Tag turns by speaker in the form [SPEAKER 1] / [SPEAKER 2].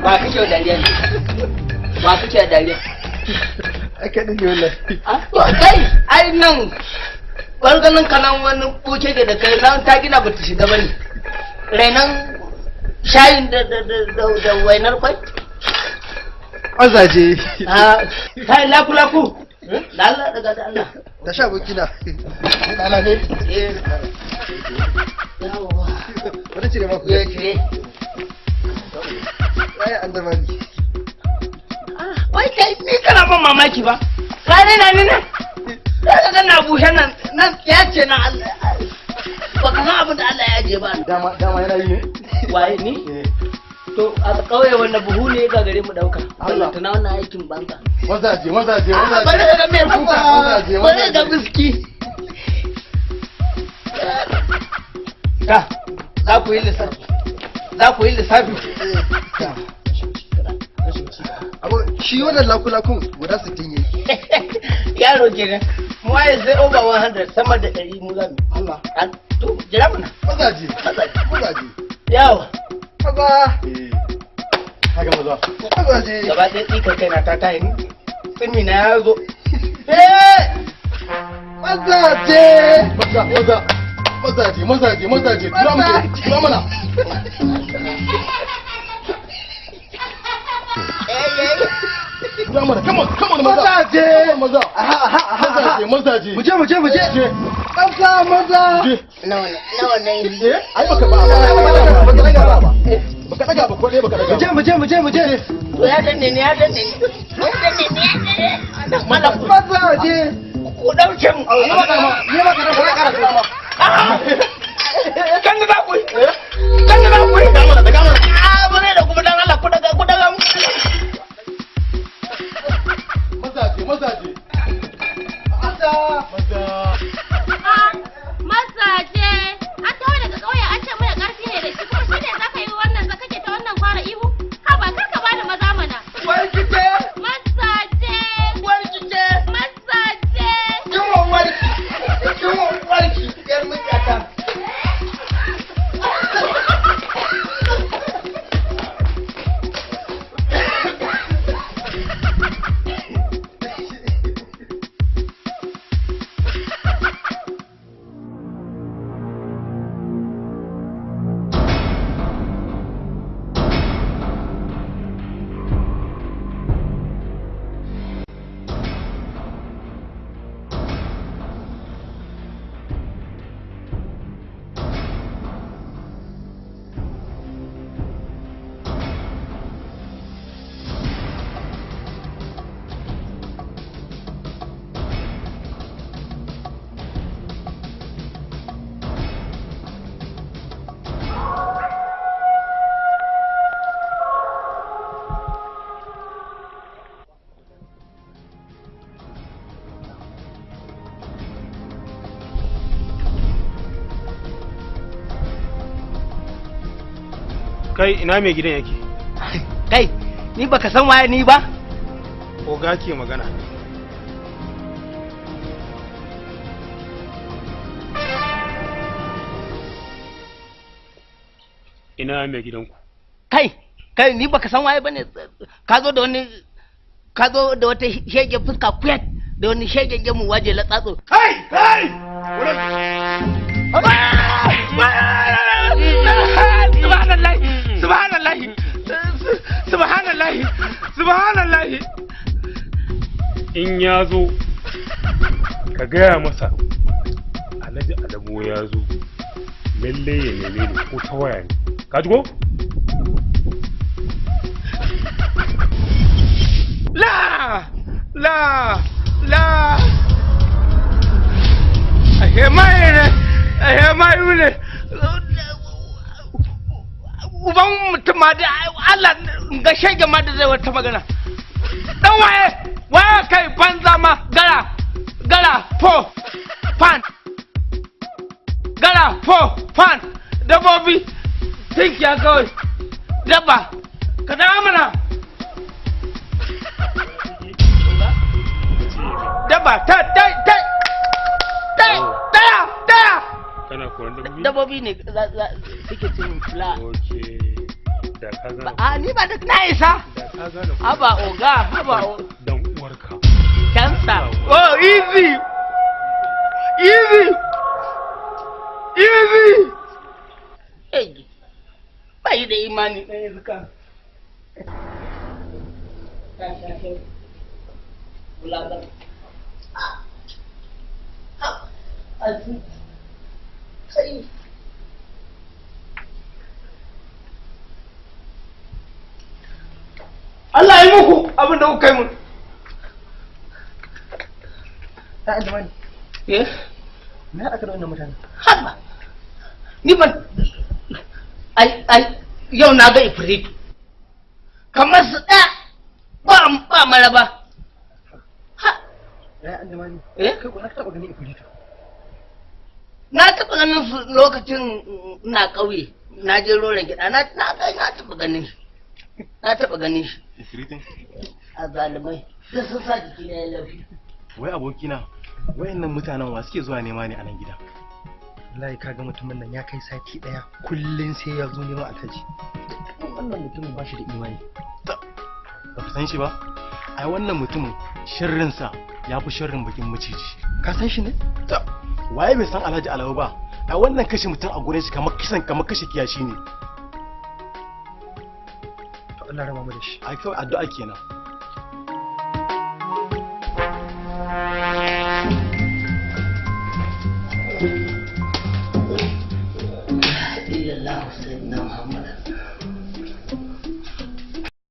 [SPEAKER 1] Ba kake wa dariya ne? Ba kake wa dariya?
[SPEAKER 2] Aka dinga wallahi.
[SPEAKER 1] Kai, ai nan ɓarganin kanan wani buke da kai nan ta gina ba ta shiga bane. Rainan shayin da wainar kwai?
[SPEAKER 2] Mazaje.
[SPEAKER 1] Kai laku. Da Allah daga da Allah.
[SPEAKER 2] Da sha bukina.
[SPEAKER 1] Allah ne? Yawa.
[SPEAKER 2] Wani cire maku.
[SPEAKER 1] Ya cire.
[SPEAKER 2] Ai an zama ni.
[SPEAKER 1] Wai kai ni kana ban mamaki ba. Kane na ni nan. Daga na bushe nan ya ce na Allah. Ba ka san abin da Allah ya je ba.
[SPEAKER 2] Dama yana yi ne?
[SPEAKER 1] Waye ni? To a kauye wanda buhu ne ga gare mu dauka. Allah tana wannan aikin banza.
[SPEAKER 2] Mazaje.
[SPEAKER 1] Bari ga mai kuka. Bari ga biski. Za ku yi lissafi.
[SPEAKER 2] Abu shi wannan lakulakun guda 60 ne.
[SPEAKER 1] Yaro kenan. Mu ai sai over 100 sama da 100 mu zamu. Allah. To jira mana.
[SPEAKER 2] Mazaje.
[SPEAKER 1] Yawa.
[SPEAKER 2] Maza. Kaga maza. Mazaje.
[SPEAKER 1] Gaba ɗaya tsika kaina ta tayi ni. Tsimi na ya zo.
[SPEAKER 2] Mazaje. Mazaje. Tura mana. Tura mana. Come on mazaje. Muje. Maza.
[SPEAKER 1] Nawa ne?
[SPEAKER 2] Ai baka ba. Baka daga ba ko dai baka daga. Muje.
[SPEAKER 1] To ya danne ni. Mala
[SPEAKER 2] Mazaje.
[SPEAKER 1] ku dauke mu.
[SPEAKER 2] Ni maka da kara.
[SPEAKER 1] Kan da ku.
[SPEAKER 2] Daga mana.
[SPEAKER 1] Bare da kuma dan Allah ku daga mu.
[SPEAKER 2] Mazaje.
[SPEAKER 3] Mazaje, an tawo daga ƙauye an ce mai ƙarfi ne da shi kuma shi ne za ka yi wannan za kake ta wannan fara ihu? Ha ba kar ka bani maza mana. Mazaje.
[SPEAKER 1] Kiwon warki. Yar mutata.
[SPEAKER 4] Kai ina mai gidan yake?
[SPEAKER 1] Kai, ni baka san waye ni ba?
[SPEAKER 4] Oga ke magana. Ina mai gidanku?
[SPEAKER 1] Kai ni baka san waye bane? Ka zo da wata shege fuska kuyat da wani shege gemu waje la tsatso.
[SPEAKER 2] Kai!
[SPEAKER 1] Subhanallahi.
[SPEAKER 4] In ya zo ka gaya masa Alhaji Adamu ya zo lalle ya neme ni ko ta waya ne. Ka ji ko?
[SPEAKER 1] La ahe mai ne uban mutum ma da Allah ga shege ma da zai wata magana dan waye kai banza ma gara po fan dabobi think ya kawai daba ka da mana daba ta
[SPEAKER 4] kana koran dabbobi
[SPEAKER 1] dabbobi ne suke cin fulawa.
[SPEAKER 4] okay da ka gane
[SPEAKER 1] A ni ba da na isa.
[SPEAKER 4] da ka gane
[SPEAKER 1] Haba oga, haba
[SPEAKER 4] dan uwarka
[SPEAKER 1] cansa. Oh, easy. Easy. Easy. Hey. Bai da imani ɗan yanzu kan. Allah ya muku abin da kuka yi mun.
[SPEAKER 2] ta an jama'i
[SPEAKER 1] Eh?
[SPEAKER 2] na aka da wannan mutane
[SPEAKER 1] Haba. Ni ban ai yau na ga ifritu. Kamar su ba maraba. Ha.
[SPEAKER 2] ya an jama'i
[SPEAKER 1] Eh?
[SPEAKER 2] kai ko na taba ganin ifritu
[SPEAKER 1] Na taɓa ganin su lokacin na ƙauye. Na je roren gida. Na taɓa ganin shi. Na taɓa ganin shi.
[SPEAKER 5] Ifritin?
[SPEAKER 1] A zalimai. Sai sun sa jiki na ya laushi.
[SPEAKER 5] Wai abokina, wayannan mutanen wa suke zuwa nema ne a nan gida?
[SPEAKER 2] wallahi kaga mutumin nan ya kai sati daya kullun sai ya zo neman alhaji wannan mutumin ba shi da imani
[SPEAKER 5] Ba ka san shi ba? Ai wannan mutumin sharrinsa ya fi sharrin bakin maciji.
[SPEAKER 2] ka san shi ne
[SPEAKER 5] Waye bai san Alhaji Alawu ba? Ai wannan kashe mutum a gurin shi kamar kashe kiyashi ne.
[SPEAKER 2] to Allah rama mu da shi
[SPEAKER 5] Ai kawai addu'a kenan.